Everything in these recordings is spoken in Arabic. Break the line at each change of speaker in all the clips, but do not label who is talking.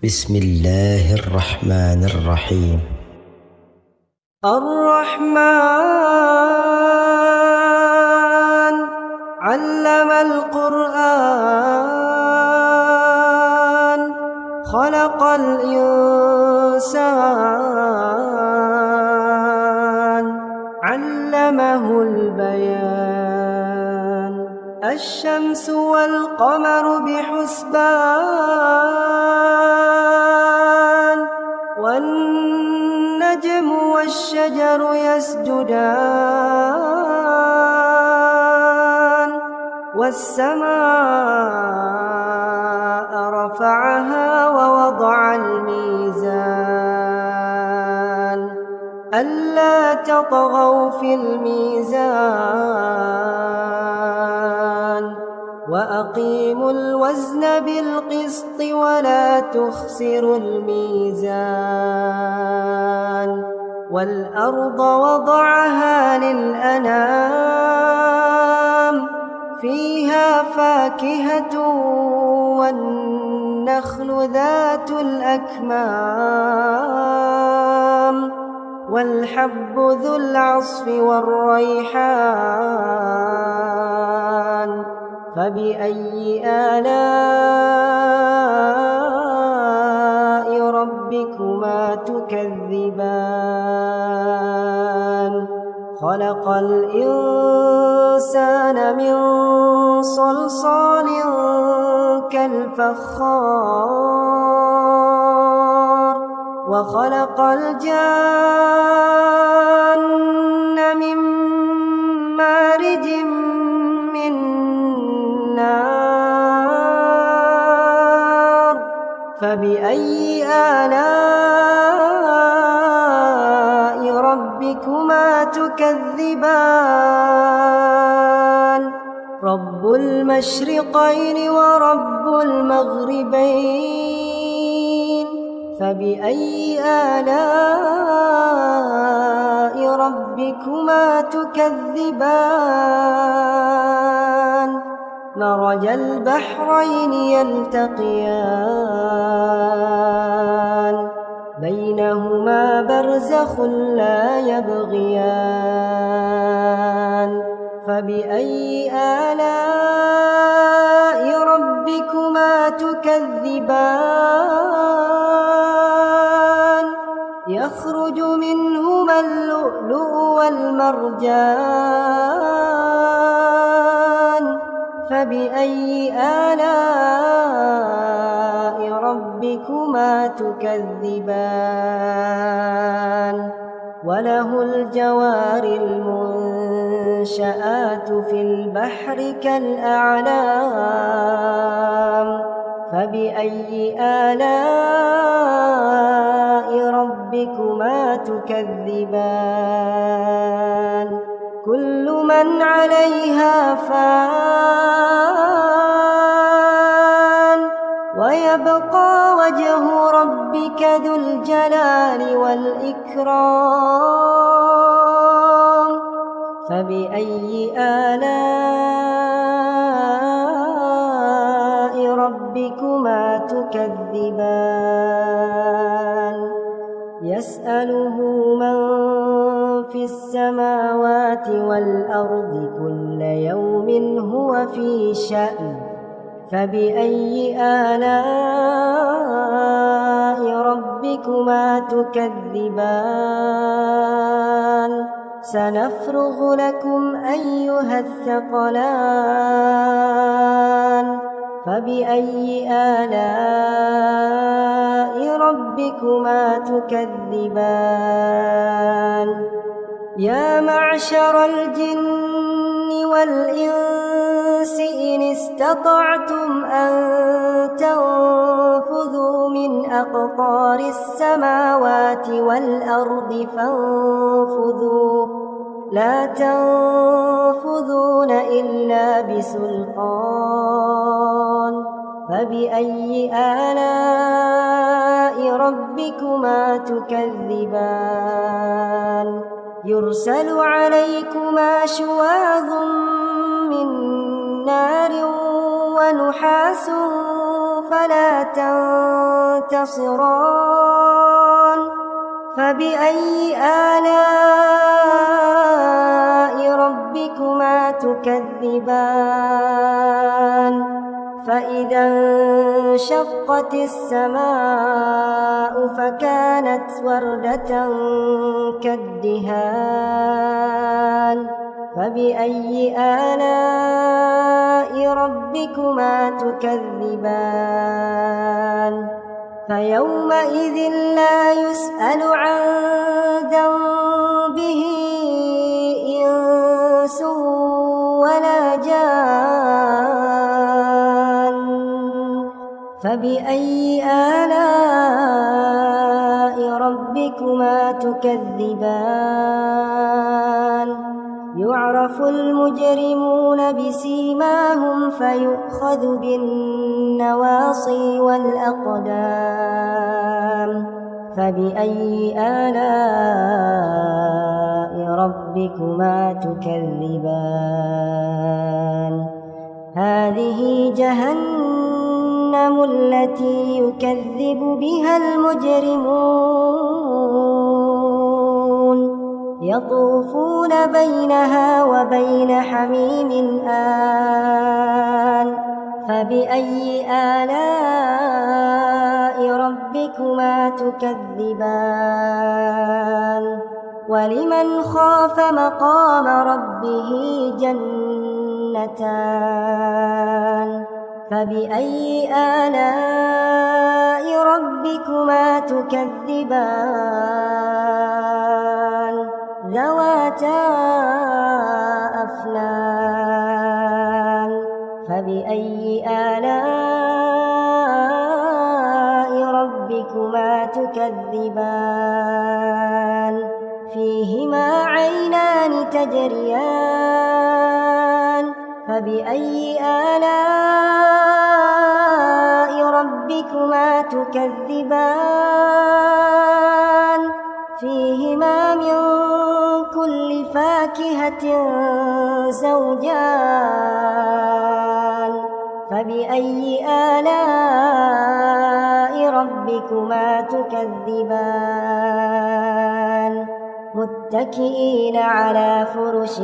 بسم الله الرحمن الرحيم.
الرحمن علم القرآن خلق الإنسان علمه البيان الشمس والقمر بحسبان والنجم والشجر يسجدان والسماء رفعها ووضع الميزان ألا تطغوا في الميزان وأقيموا الوزن بالقسط ولا تخسروا الميزان والأرض وضعها للأنام فيها فاكهة والنخل ذات الأكمام والحب ذو العصف والريحان فبأي آلاء ربكما تكذبان خلق الإنسان من صلصال كالفخار وخلق الجان من مارج من نار فبأي آلاء ربكما تكذبان رب المشرقين ورب المغربين فبأي آلاء ربكما تكذبان مرج البحرين يلتقيان بينهما برزخ لا يبغيان فبأي آلاء ربكما تكذبان يخرج منهما اللؤلؤ والمرجان فبأي آلاء ربكما تكذبان وله الجوار المنشآت في البحر كالأعلام فبأي آلاء ربكما تكذبان كل من عليها فان ويبقى وجه ربك ذو الجلال والإكرام فبأي آلاء ربكما تكذبان يسأله من في السماوات والأرض كل يوم هو في شأن فبأي آلاء ربكما تكذبان سنفرغ لكم أيها الثقلان فبأي آلاء ربكما تكذبان يا معشر الجن والإنس إن استطعتم أن تنفذوا من أقطار السماوات والأرض فانفذوا لا تنفذون إلا بسلطان فبأي آلاء ربكما تكذبان يرسل عليكما شواظ من نار ونحاس فلا تنتصران فبأي آلاء ربكما تكذبان فإذا انشقت السماء فكانت وردة كالدهان فبأي آلاء ربكما تكذبان فيومئذ لا يسأل عن ذنبه إنس ولا جان فبأي آلاء ربكما تكذبان يعرف المجرمون بسيماهم فيؤخذ بالنواصي والأقدام فبأي آلاء ربكما تكذبان هذه جهنم التي يكذب بها المجرمون يطوفون بينها وبين حميم آن فبأي آلاء ربكما تكذبان ولمن خاف مقام ربه جنتان فبأي آلاء ربكما تكذبان ذواتا أفنان فبأي آلاء ربكما تكذبان فيهما عينان تجريان فبأي آلاء ربكما تكذبان فيهما من كل فاكهة زوجان فبأي آلاء ربكما تكذبان متكئين على فرش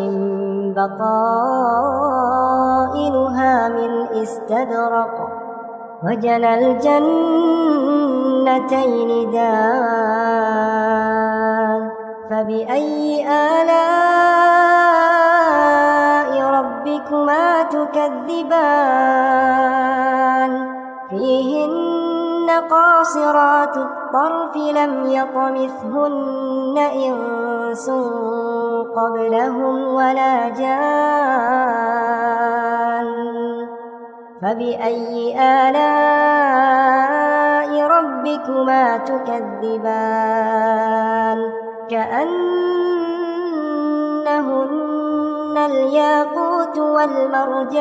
بطائنها من استبرق وجنى الجنتين دان فبأي آلاء ربكما تكذبان فيهن قاصرات الطرف لم يطمثهن إنس قبلهم ولا جان فبأي آلاء ربكما تكذبان كأنهن الياقوت والمرجان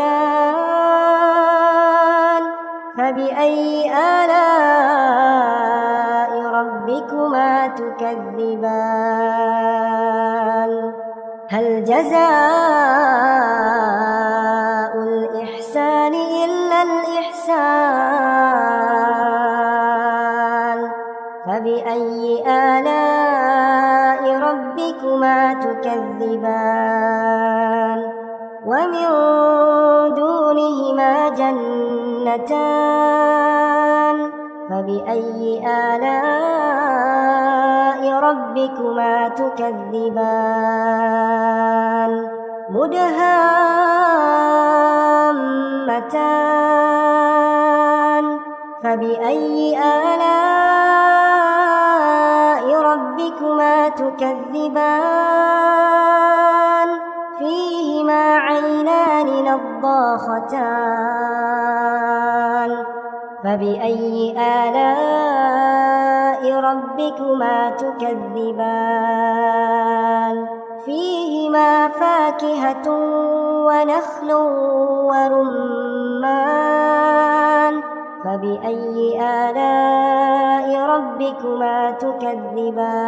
فبأي آلاء ربكما تكذبان هل جزاء الإحسان إلا الإحسان فبأي آلاء ربكما تكذبان ومن دونهما جنتان فبأي آلاء ربكما تكذبان مدهامتان فبأي آلاء ربكما تكذبان فيهما عينان نضاختان فبأي آلاء ربكما تكذبان فيهما فاكهة ونخل ورمان فبأي آلاء ربكما تكذبان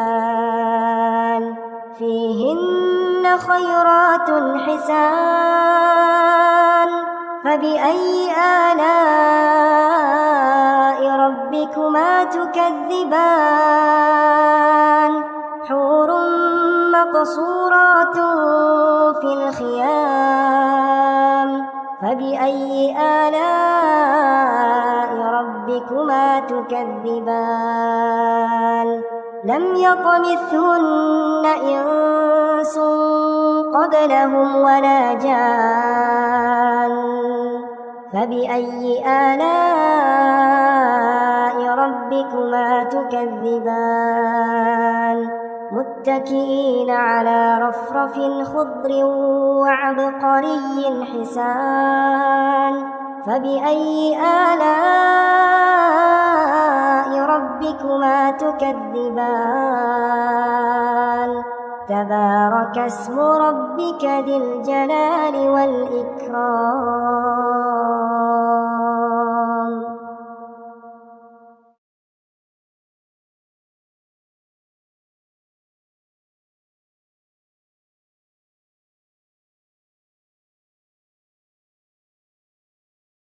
فيهن خيرات حسان فبأي آلاء ربكما تكذبان حور مقصورات في الخيام فبأي آلاء ربكما تكذبان لم يطمثهن إنس قبلهم ولا جان فبأي آلاء ربكما تكذبان متكئين على رفرف خضر وعبقري حسان فبأي آلاء ربكما تكذبان تبارك اسم ربك ذي الجلال والإكرام